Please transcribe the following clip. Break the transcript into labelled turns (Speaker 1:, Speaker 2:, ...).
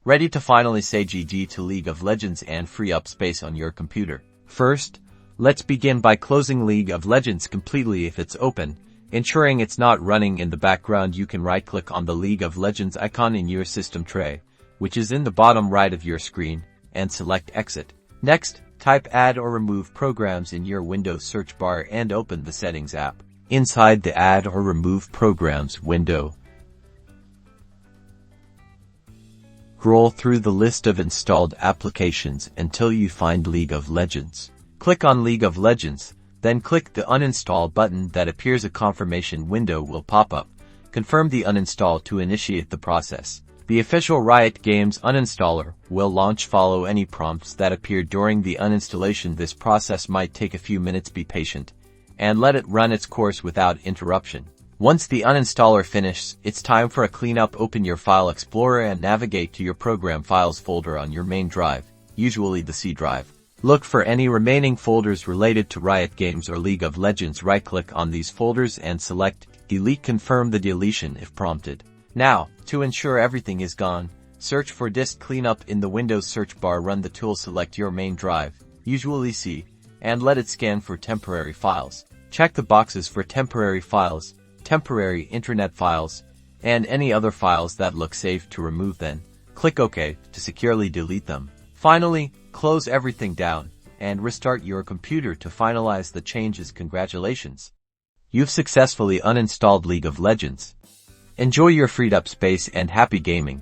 Speaker 1: Ready to finally say GG to League of Legends and free up space on your computer. First, let's begin by closing League of Legends completely if it's open. Ensuring it's not running in the background, you can right-click on the League of Legends icon in your system tray, which is in the bottom right of your screen, and select Exit. Next, type Add or Remove Programs in your Windows search bar and open the Settings app. Inside the Add or Remove Programs window, scroll through the list of installed applications until you find League of Legends. Click on League of Legends, then click the Uninstall button. That appears. A confirmation window will pop up. Confirm the uninstall to initiate the process. The official Riot Games uninstaller will launch. Follow any prompts that appear during the uninstallation. This process might take a few minutes. Be patient and let it run its course without interruption. Once the uninstaller finishes, it's time for a cleanup. Open your File Explorer and navigate to your Program Files folder on your main drive, usually the C drive. Look for any remaining folders related to Riot Games or League of Legends. Right-click on these folders and select Delete. Confirm the deletion if prompted. Now, to ensure everything is gone, search for Disk Cleanup in the Windows search bar. Run the tool. Select your main drive, usually C, and let it scan for temporary files. Check the boxes for temporary files, temporary internet files, and any other files that look safe to remove. Then, click OK to securely delete them. Finally, close everything down and restart your computer to finalize the changes. Congratulations! You've successfully uninstalled League of Legends. Enjoy your freed up space and happy gaming.